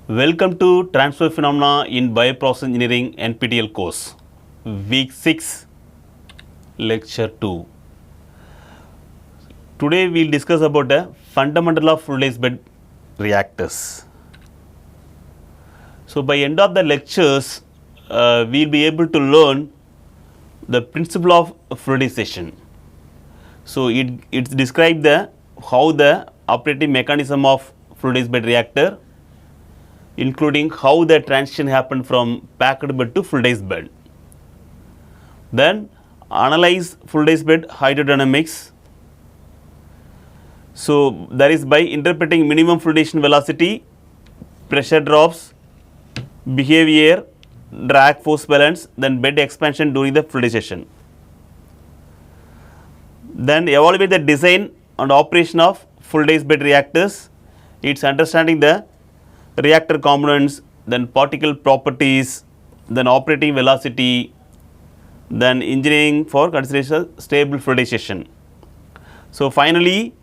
Welcome to Transfer Phenomena in Bioprocess Engineering NPTEL course, Week 6, Lecture 2. Today we will discuss about the fundamental of fluidized bed reactors. So, by end of the lectures, we will be able to learn the principle of fluidization. So, it describes how the operating mechanism of fluidized bed reactor, including how the transition happened from packed bed to fluidized bed. Then analyze fluidized bed hydrodynamics. So, that is by interpreting minimum fluidization velocity, pressure drops, behavior, drag force balance, then bed expansion during the fluidization. Then evaluate the design and operation of fluidized bed reactors. It's understanding the reactor components, then particle properties, then operating velocity, then engineering for consideration stable fluidization. So, finally,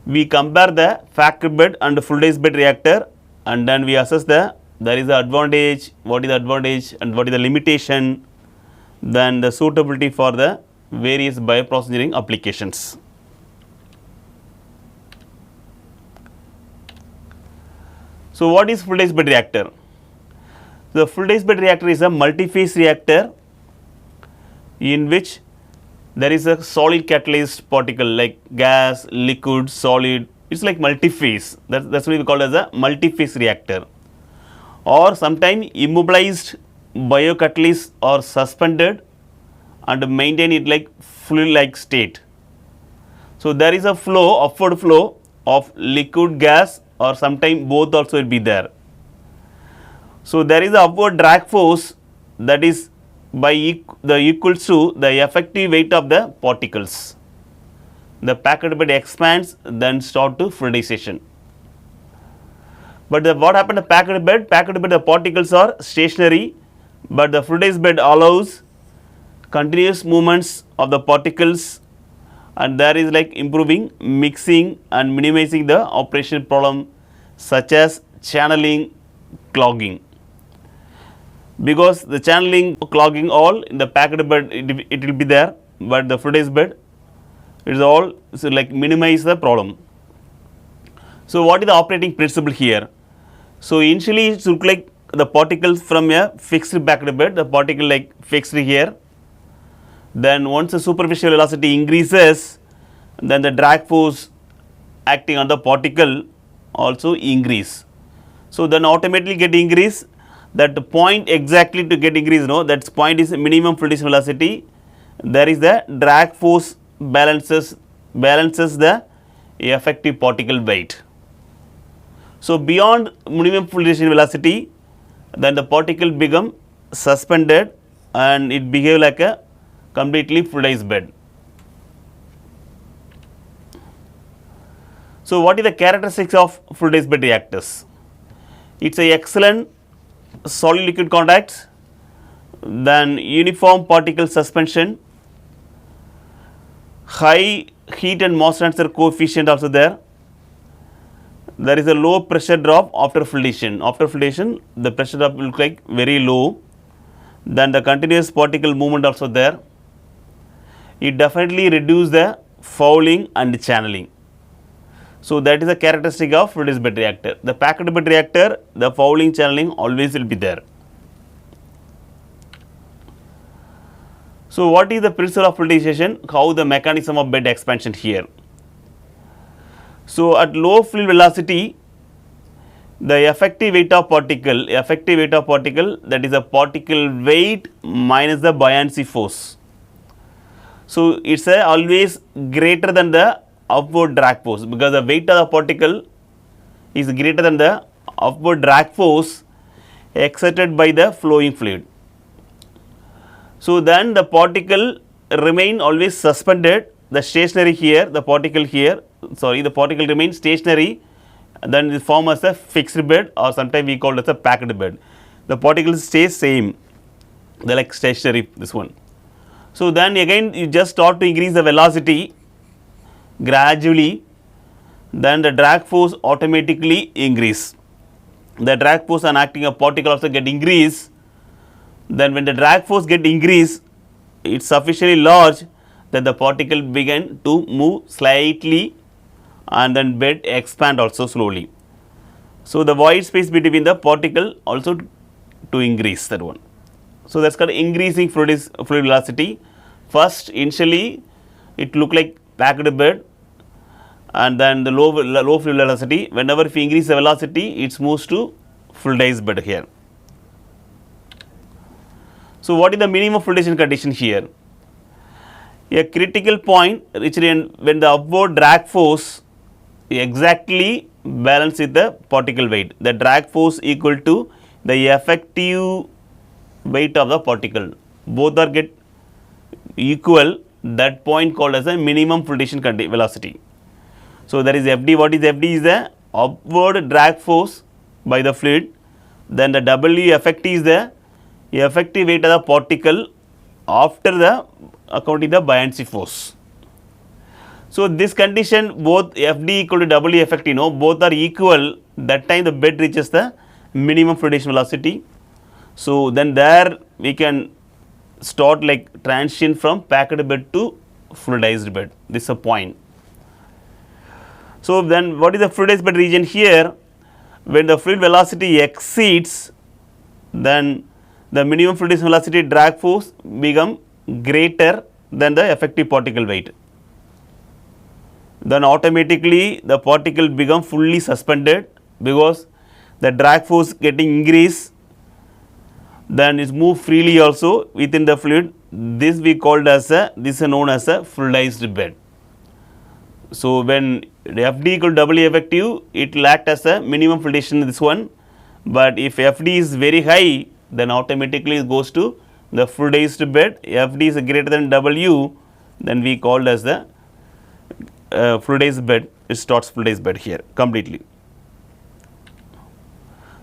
we compare the packed bed and fluidized bed reactor, and then we assess there is the advantage, what is the advantage and what is the limitation, then the suitability for the various bioprocess engineering applications. So, what is fluidized bed reactor? The fluidized bed reactor is a multi-phase reactor in which there is a solid catalyzed particle like gas, liquid, solid. It is like multi-phase. That's what we call as a multi-phase reactor. Or sometimes immobilized biocatalysts are suspended and maintain it like fluid-like state. So, there is a flow, upward flow of liquid, gas, or sometimes both also will be there. So, there is a upward drag force that is by equals to the effective weight of the particles. The packed bed expands, then start to fluidization. But what happened to packed bed? Packed bed, the particles are stationary, but the fluidized bed allows continuous movements of the particles, and there is like improving mixing and minimizing the operational problem such as channeling, clogging. Because the channeling, clogging all in the packed bed it will be there, but the fluidized bed it is all so like minimize the problem. So, what is the operating principle here? So, initially it look like the particles from a fixed packed bed, the particle like fixed here. Then once the superficial velocity increases, then the drag force acting on the particle also increase. So, then automatically get increase, that point exactly to get increase, that point is minimum fluidization velocity. There is the drag force balances the effective particle weight. So, beyond minimum fluidization velocity, then the particle become suspended and it behave like a completely fluidized bed. So, what is the characteristics of fluidized bed reactors? It is a excellent solid liquid contacts, then uniform particle suspension, high heat and mass transfer coefficient also there. There is a low pressure drop after fluidization. After fluidization, the pressure drop will look like very low. Then the continuous particle movement also there. It definitely reduce the fouling and channeling. So, that is a characteristic of fluidized bed reactor. The packed bed reactor, the fouling, channeling always will be there. So, what is the principle of fluidization? How the mechanism of bed expansion here? So, at low fluid velocity, the effective weight of particle that is a particle weight minus the buoyancy force. So, it is always greater than the upward drag force, because the weight of the particle is greater than the upward drag force exerted by the flowing fluid. So, then the particle remain always suspended, the stationary here, the particle remains stationary, then it form as a fixed bed, or sometimes we call it as a packed bed. The particle stays same, they are like stationary, this one. So, then again you just start to increase the velocity gradually, then the drag force automatically increase. the drag force on acting a particle also get increase. Then when the drag force get increase, it's sufficiently large that the particle begin to move slightly and then bed expand also slowly. So the void space between the particle also to increase that one. So that's called increasing fluid velocity. First initially it look like packed bed and then the low fluid velocity. Whenever if we increase the velocity, it moves to fluidized bed here. So what is the minimum fluidization condition here? A critical point reached when the upward drag force exactly balance with the particle weight. The drag force equal to the effective weight of the particle. Both are get equal. That point called as a minimum fluidization velocity. So there is Fd. What is Fd? Is the upward drag force by the fluid. Then the W effective is the effective weight of the particle after the accounting the buoyancy force. So this condition both Fd equal to W effective, both are equal. That time the bed reaches the minimum fluidization velocity. So then there we can start like transition from packed bed to fluidized bed. This is a point. So then what is the fluidized bed region here? When the fluid velocity exceeds, then the minimum fluidization velocity drag force become greater than the effective particle weight. Then automatically the particle become fully suspended because the drag force getting increased, then it move freely also within the fluid. This we called as this is known as a fluidized bed. So when the Fd equal to W effective, it will act as a minimum fluidization in this one. But if Fd is very high, then automatically it goes to the fluidized bed. Fd is greater than W, then we called as the fluidized bed. It starts fluidized bed here completely.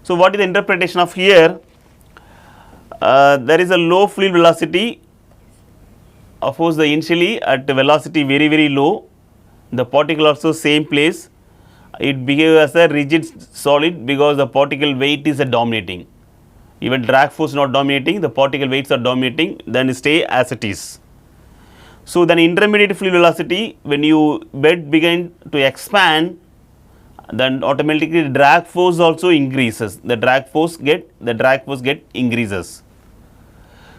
So what is the interpretation of here? There is a low fluid velocity. Of course, the initially at velocity very low, the particle also same place. It behaves as a rigid solid because the particle weight is dominating. Even drag force not dominating, the particle weights are dominating, then stay as it is. So then intermediate fluid velocity, when you bed begin to expand, then automatically the drag force also increases. The drag force get increases.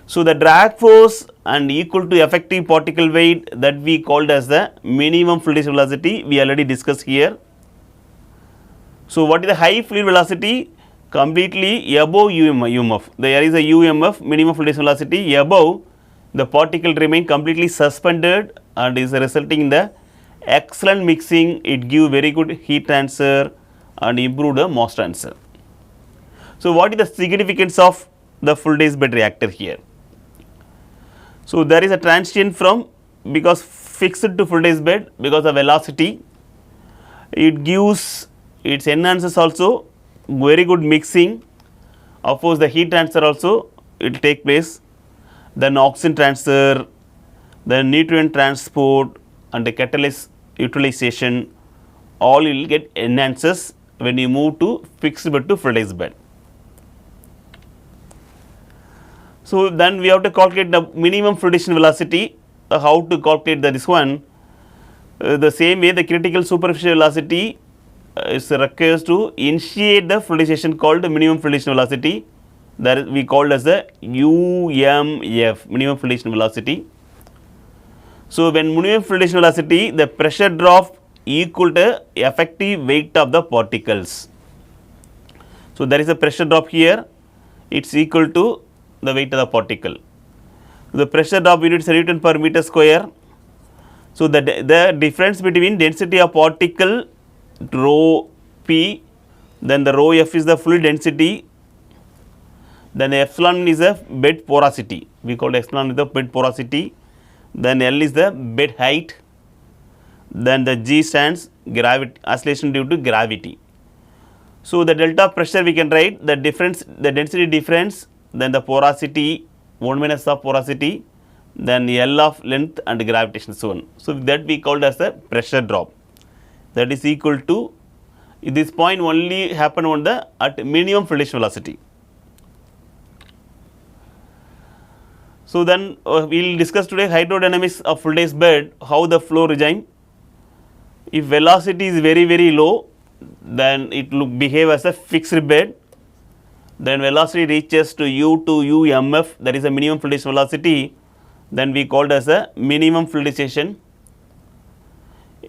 So the drag force and equal to effective particle weight, that we called as the minimum fluid velocity, we already discussed here. So what is the high fluid velocity? Completely above UMF. There is a UMF, minimum fluid velocity above. The particle remain completely suspended and is resulting in the excellent mixing. It give very good heat transfer and improve the mass transfer. So what is the significance of the fluidized bed reactor here? So there is a transition from, because fixed to fluidized bed, because of velocity, it gives, it enhances also very good mixing. Of course the heat transfer also it will take place, then oxygen transfer, then nutrient transport and the catalyst utilization, all will get enhances when you move to fixed bed to fluidized bed. So then we have to calculate the minimum fluidization velocity. How to calculate this one? The same way the critical superficial velocity is requires to initiate the fluidization called the minimum fluidization velocity. That we called as the UMF, minimum fluidization velocity. So when minimum fluidization velocity, the pressure drop equal to effective weight of the particles. So there is a pressure drop here, it's equal to the weight of the particle. The pressure drop units are Newton per meter square. So the difference between density of particle rho p, then the rho f is the fluid density, then the epsilon is the bed porosity. We call epsilon is the bed porosity. Then L is the bed height. Then the G stands gravity, oscillation due to gravity. So the delta pressure we can write the difference, the density difference, then the porosity, 1 minus of porosity, then L of length and gravitation, so on. So that we called as the pressure drop. That is equal to This point only happen on the at minimum fluidization velocity. So then we will discuss today hydrodynamics of fluidized bed, how the flow regime. If velocity is very low, then it will behave as a fixed bed. Then velocity reaches to u to umf, that is a minimum fluidization velocity, then we called as a minimum fluidization.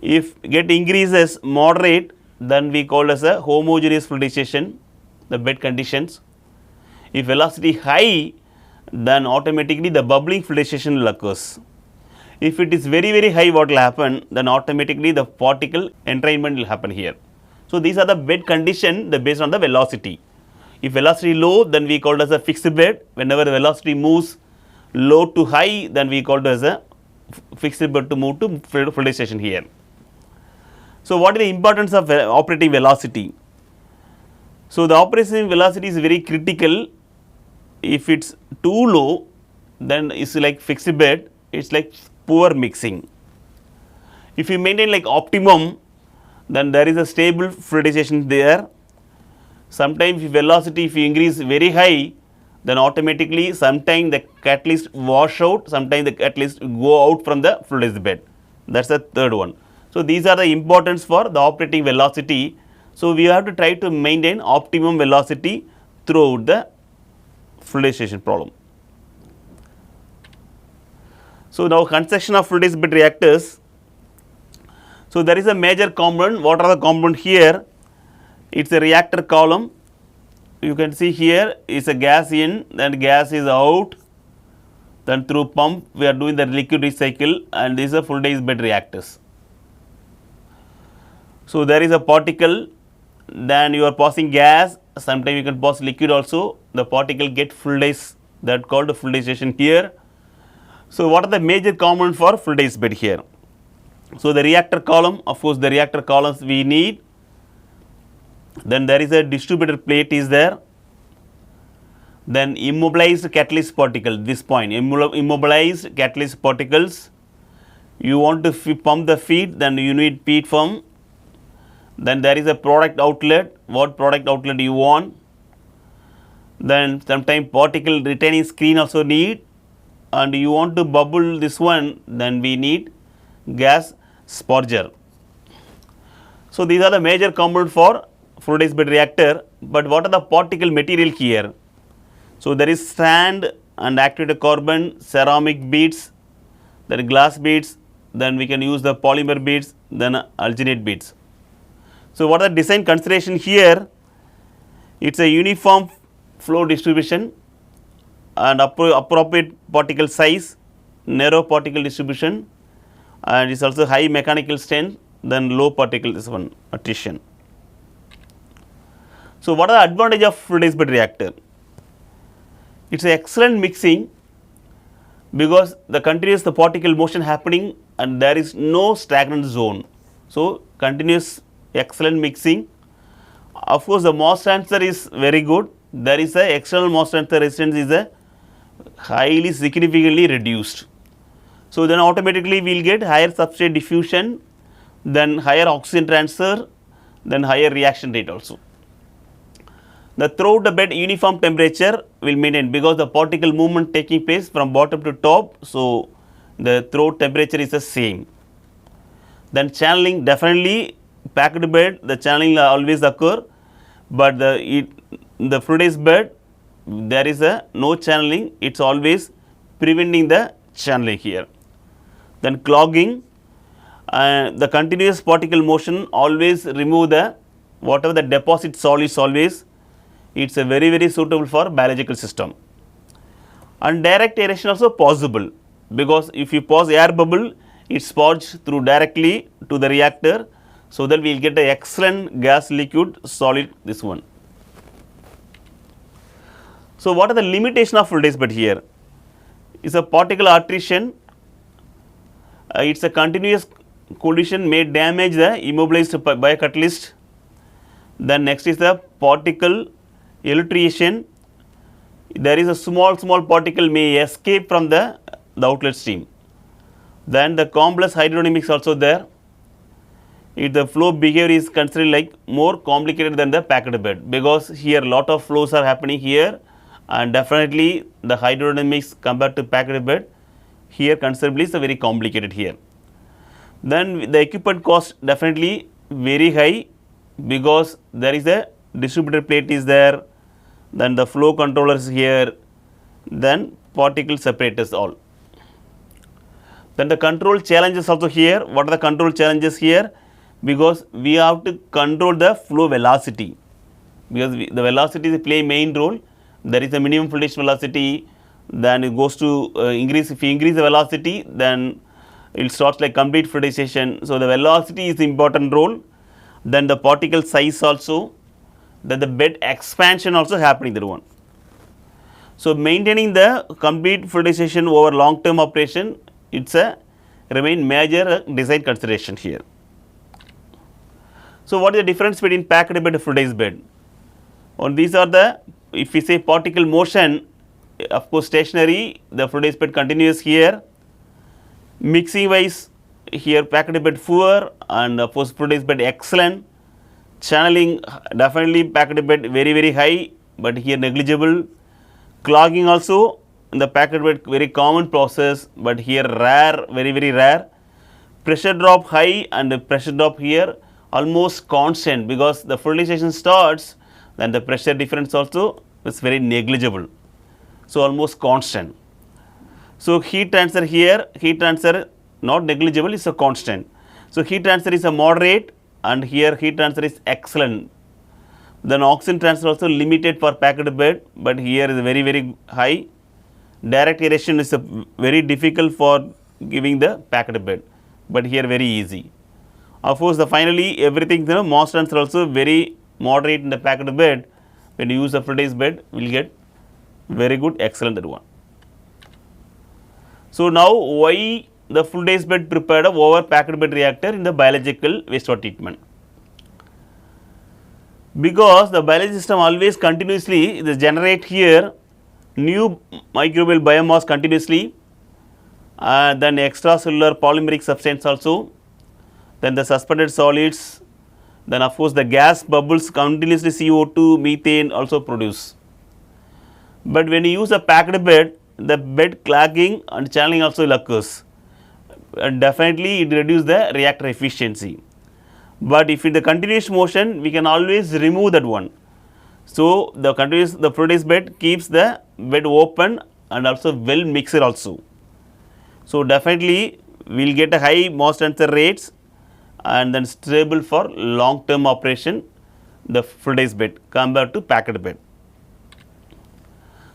If get increases moderate, then we call as a homogeneous fluidization, the bed conditions. If velocity high, then automatically the bubbling fluidization will occurs. If it is very high, what will happen? Then automatically the particle entrainment will happen here. So these are the bed condition based on the velocity. If velocity low, then we call it as a fixed bed. Whenever the velocity moves low to high, then we call it as a fixed bed to move to fluidization here. So what is the importance of operating velocity? So the operating velocity is very critical. If it's too low, then it's like fixed bed, it's like poor mixing. If you maintain like optimum, then there is a stable fluidization there. Sometimes if velocity if you increase very high, then automatically sometimes the catalyst wash out, sometimes the catalyst go out from the fluidized bed. That's the third one. So these are the importance for the operating velocity. So we have to try to maintain optimum velocity throughout the fluidization problem. So now construction of fluidized bed reactors. So there is a major component. What are the component here? It's a reactor column. You can see here is a gas in, then gas is out. Then through pump we are doing the liquid recycle, and this is a fluidized bed reactors. So there is a particle, then you are passing gas, sometimes you can pass liquid also, the particle get fluidized, that called fluidization here. So what are the major components for fluidized bed here? So the reactor column, of course the reactor columns we need, then there is a distributor plate is there, then immobilized catalyst particle, this point, immobilized catalyst particles. You want to pump the feed, then you need feed pump. Then there is a product outlet, what product outlet you want. Then sometimes particle retaining screen also need, and you want to bubble this one, then we need gas sparger. So these are the major components for fluidized bed reactor. But what are the particle material here? So there is sand and activated carbon, ceramic beads, then glass beads, then we can use the polymer beads, then alginate beads. So what are the design consideration here? It's a uniform flow distribution and appropriate particle size, narrow particle distribution, and it's also high mechanical strength, then low particle this one attrition. So what are the advantage of fluidized bed reactor? It's an excellent mixing because the continuous the particle motion happening and there is no stagnant zone. So continuous excellent mixing. Of course the mass transfer is very good. There is a external mass transfer resistance is a highly significantly reduced. So then automatically we will get higher substrate diffusion, then higher oxygen transfer, then higher reaction rate also. The throughout the bed uniform temperature will maintain because the particle movement taking place from bottom to top. So the throat temperature is the same. Then channeling, definitely packed bed the channeling always occur, but the fluidized bed there is a no channeling, it's always preventing the channeling here. Then clogging, the continuous particle motion always remove the whatever the deposit solids always, it's a very suitable for biological system. And direct aeration also possible because if you pass air bubble, it sparks through directly to the reactor, so that we will get an excellent gas liquid solid this one. So what are the limitation of fluidized bed here? Is a particle attrition, it's a continuous collision may damage the immobilized by a catalyst. Then next is the particle electrification, there is a small particle may escape from the outlet stream. Then the complex hydrodynamics also there. if the flow behavior is considered like more complicated than the packed bed, because here lot of flows are happening here, and definitely the hydrodynamics compared to packed bed here considerably is very complicated here. Then the equipment cost definitely very high, because there is a distributor plate is there, then the flow controllers here, then particle separators all. Then the control challenges also here. What are the control challenges here? Because we have to control the flow velocity, because the velocity play main role. There is a minimum fluidization velocity, then it goes to increase. If you increase the velocity, then it starts like complete fluidization. So the velocity is the important role. Then the particle size also, then the bed expansion also happening that one. So maintaining the complete fluidization over long term operation, it's a remain major design consideration here. So what is the difference between packed bed and fluidized bed? And these are the, if we say particle motion, of course stationary, the fluidized bed continuous here. Mixing wise, here packed bed poor, and of course fluidized bed excellent. Channeling definitely packed bed very high, but here negligible. Clogging also in the packed bed very common process, but here rare, very rare. Pressure drop high and pressure drop here almost constant, because the fluidization starts, then the pressure difference also is very negligible. So almost constant. So heat transfer here, heat transfer not negligible, is a constant. So heat transfer is a moderate, and here heat transfer is excellent. Then oxygen transfer also limited for packed bed, but here is very high. Direct aeration is very difficult for giving the packed bed, but here very easy. Of course, the finally everything, mass transfer also very moderate in the packed bed. When you use a fluidized bed, we will get very good, excellent that one. So now why the fluidized bed prepared over packed bed reactor in the biological wastewater treatment? Because the biology system always continuously generate here new microbial biomass continuously, then extracellular polymeric substance also, then the suspended solids, then of course the gas bubbles continuously CO2, methane also produce. But when you use a packed bed, the bed clogging and channeling also occurs, and definitely it reduces the reactor efficiency. But if in the continuous motion, we can always remove that one. So the fluidized bed keeps the bed open and also well mixed also. So definitely we will get a high mass transfer rates, and then stable for long term operation, the fluidized bed compared to packed bed.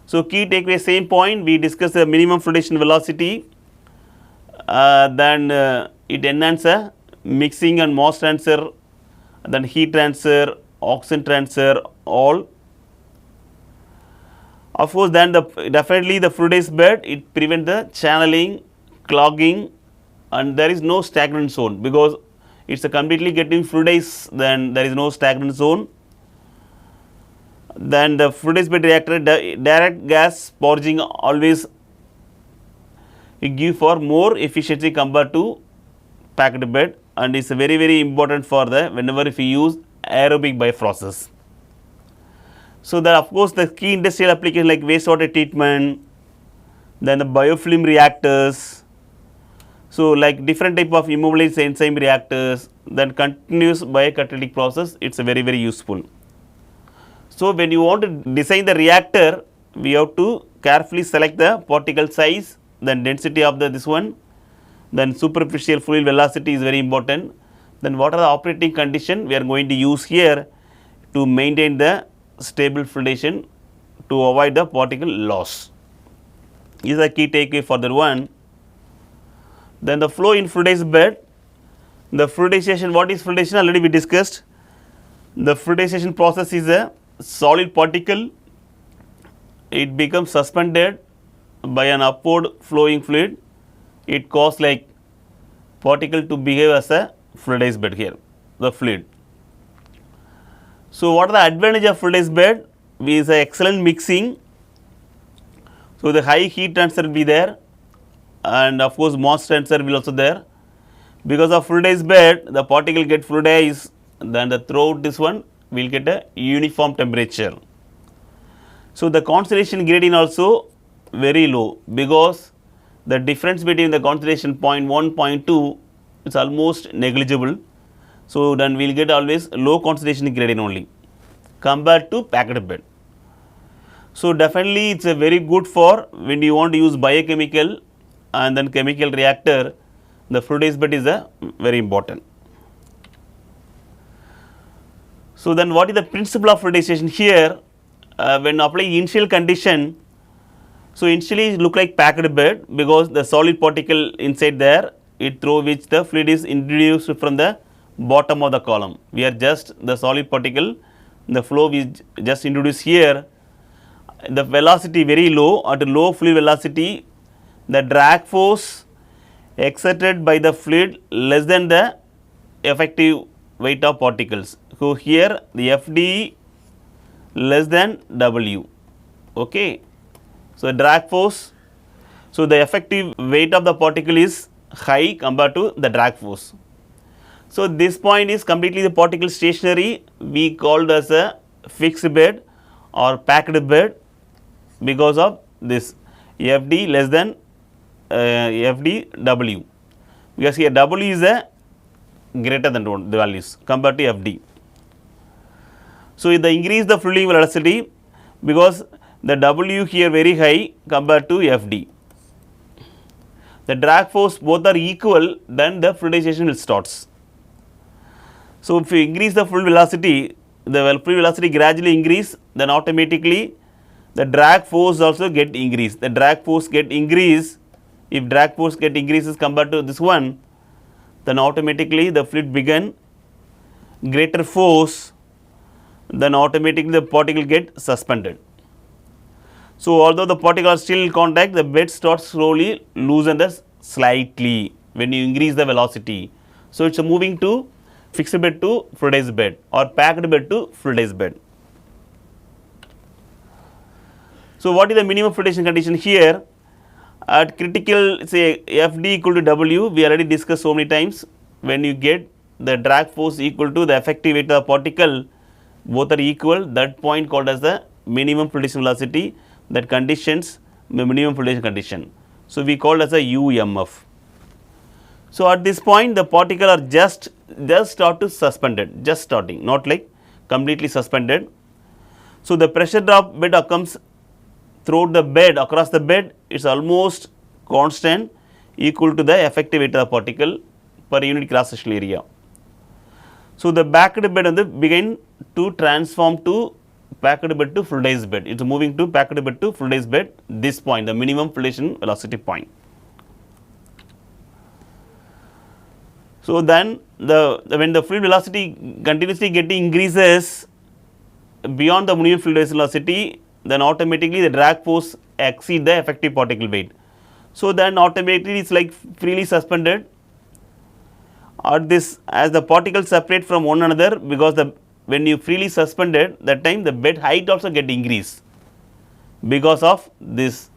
So key takeaway, same point, we discussed the minimum fluidization velocity, then it enhances mixing and mass transfer, then heat transfer, oxygen transfer, all. Of course, then definitely the fluidized bed, it prevents the channeling, clogging, and there is no stagnant zone, because it's a completely getting fluidized, then there is no stagnant zone. Then the fluidized bed reactor, direct gas purging always it give for more efficiency compared to packed bed, and it's very important for the whenever if you use aerobic bioprocess. So that of course the key industrial application like wastewater treatment, then the biofilm reactors, so like different type of immobilized enzyme reactors, then continuous biocatalytic process, it's a very useful. So when you want to design the reactor, we have to carefully select the particle size, then density of this one, then superficial fluid velocity is very important. Then what are the operating condition we are going to use here to maintain the stable fluidization to avoid the particle loss. Is a key takeaway for that one. Then the flow in fluidized bed, the fluidization, what is fluidization already we discussed. The fluidization process is a solid particle, it becomes suspended by an upward flowing fluid, it causes like particle to behave as a fluidized bed here, the fluid. So what are the advantage of fluidized bed? Is a excellent mixing, so the high heat transfer will be there, and of course mass transfer will also there. Because of fluidized bed, the particle get fluidized, then the throughout this one we will get a uniform temperature. So the concentration gradient also very low, because the difference between the concentration 0.1, 0.2 is almost negligible. So then we will get always low concentration gradient only compared to packed bed. So definitely it's a very good for when you want to use biochemical and then chemical reactor, the fluidized bed is a very important. So then what is the principle of fluidization here? When applying initial condition, so initially it look like packed bed because the solid particle inside there, it through which the fluid is introduced from the bottom of the column. We are just the solid particle, the flow is just introduced here. The velocity very low, at low fluid velocity, the drag force exerted by the fluid less than the effective weight of particles. So here the FD less than W. Okay. So drag force, so the effective weight of the particle is high compared to the drag force. So this point is completely the particle stationary, we called as a fixed bed or packed bed because of this FD less than FD W, because here W is a greater than the values compared to FD. So the increase the fluid velocity because the W here very high compared to FD. The drag force both are equal, then the fluidization will starts. So if you increase the fluid velocity, the fluid velocity gradually increase, then automatically the drag force also get increased. The drag force get increased, if drag force get increases compared to this one, then automatically the fluid begin greater force, then automatically the particle get suspended. So although the particle are still in contact, the bed starts slowly loosen the slightly when you increase the velocity. So it's a moving to fixed bed to fluidized bed or packed bed to fluidized bed. So what is the minimum fluidization condition here? At critical say FD equal to W, we already discussed so many times, when you get the drag force equal to the effective weight of the particle, both are equal, that point called as the minimum fluidization velocity, that conditions the minimum fluidization condition. So we call as a UMF. So at this point the particle are just start to suspended, just starting, not like completely suspended. So the pressure drop bed comes throughout the bed, across the bed, it's almost constant, equal to the effective weight of the particle per unit cross sectional area. So the packed bed begin to transform to packed bed to fluidized bed. It's moving to packed bed to fluidized bed, this point, the minimum fluidization velocity point. So then when the fluid velocity continuously getting increases beyond the minimum fluidization velocity, then automatically the drag force exceed the effective particle weight. So then automatically it's like freely suspended at this, as the particles separate from one another, because when you freely suspended, that time the bed height also get increased because of this.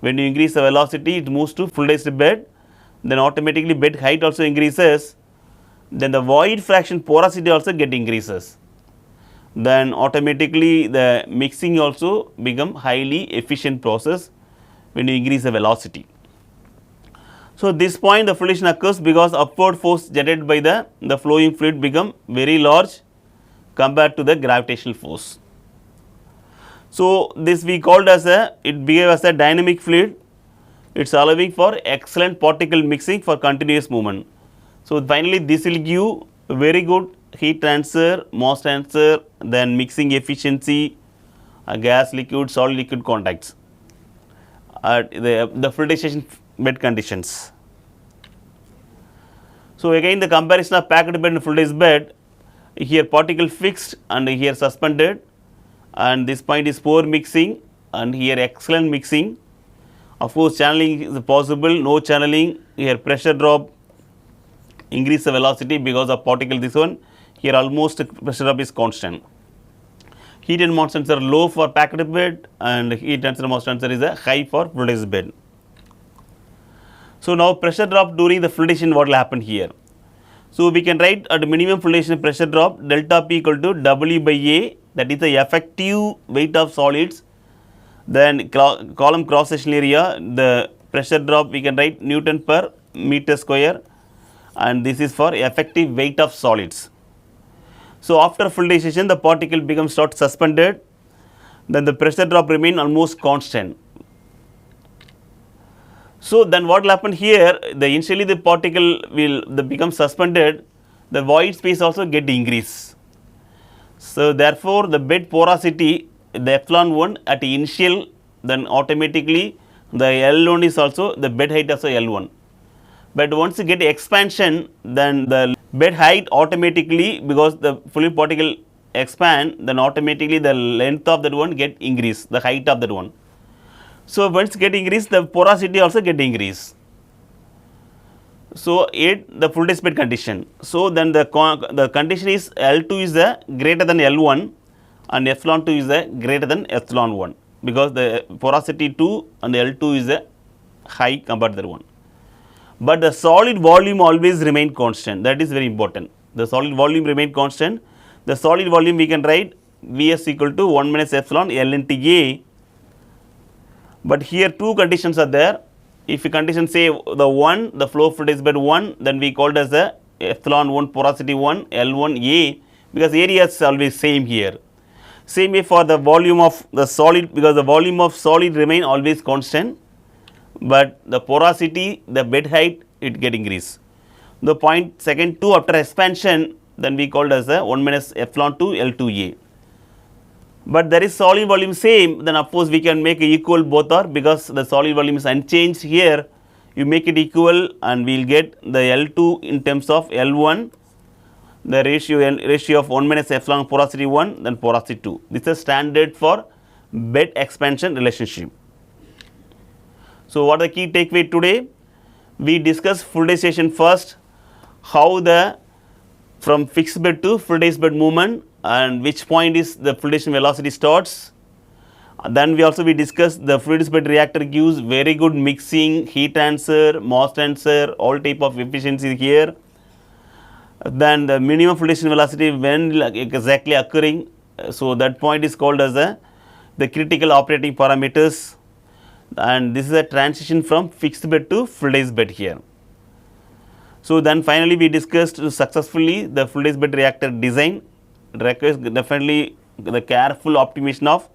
When you increase the velocity, it moves to fluidized bed, then automatically bed height also increases, then the void fraction porosity also get increases, then automatically the mixing also become highly efficient process when you increase the velocity. So this point the fluidization occurs because upward force generated by the flowing fluid become very large compared to the gravitational force. So this we called as it behave as a dynamic fluid, it's allowing for excellent particle mixing for continuous movement. So finally this will give very good heat transfer, mass transfer, then mixing efficiency, gas liquid, solid liquid contacts at the fluidization bed conditions. So again the comparison of packed bed and fluidized bed, here particle fixed and here suspended, and this point is poor mixing and here excellent mixing. Of course channeling is possible, no channeling, here pressure drop, increase the velocity because of particle this one, here almost pressure drop is constant. Heat and mass transfer low for packed bed and heat transfer mass transfer is a high for fluidized bed. So now pressure drop during the fluidization, what will happen here? So, we can write at minimum fluidization pressure drop delta P equal to W by A, that is the effective weight of solids. Then column cross section area, the pressure drop we can write Newton per meter square, and this is for effective weight of solids. So, after fluidization the particle becomes suspended, then the pressure drop remain almost constant. So, then what will happen here, initially the particle will become suspended, the void space also get increase. So, therefore, the bed porosity, the epsilon 1 at initial, then automatically the L1 is also, the bed height also L1. But once you get expansion, then the bed height automatically, because the fluid particle expand, then automatically the length of that one get increase, the height of that one. So, once get increase, the porosity also get increase. So, 8 the fluidized bed condition. So, then the condition is L2 is the greater than L1 and epsilon 2 is the greater than epsilon 1, because the porosity 2 and L2 is the high compared to that one. But the solid volume always remain constant, that is very important. The solid volume remain constant. The solid volume we can write Vs equal to 1 minus epsilon L into A. But here two conditions are there. If you condition say the 1, the flow fluidized bed 1, then we called as the epsilon 1 porosity 1 L1A, because area is always same here. Same way for the volume of the solid, because the volume of solid remain always constant, but the porosity, the bed height, it get increase. The point second 2 after expansion, then we called as the 1 minus epsilon 2 L2A. But there is solid volume same, then of course we can make equal both are, because the solid volume is unchanged here, you make it equal and we will get the L2 in terms of L1, the ratio of 1 minus epsilon porosity 1, then porosity 2. This is standard for bed expansion relationship. So, what are the key takeaway today? We discussed fluidization first, how the from fixed bed to fluidized bed movement, and which point is the fluidization velocity starts. Then we discussed the fluidized bed reactor gives very good mixing, heat transfer, mass transfer, all type of efficiency here. Then the minimum fluidization velocity when exactly occurring, so that point is called as the critical operating parameters, and this is a transition from fixed bed to fluidized bed here. So, then finally we discussed successfully the fluidized bed reactor design. It requires definitely the careful optimization of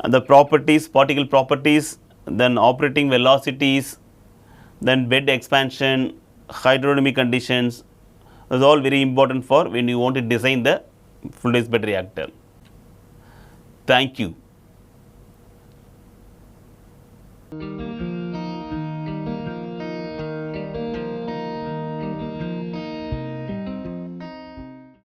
the properties, particle properties, then operating velocities, then bed expansion, hydrodynamic conditions. Those are all very important for when you want to design the fluidized bed reactor. Thank you.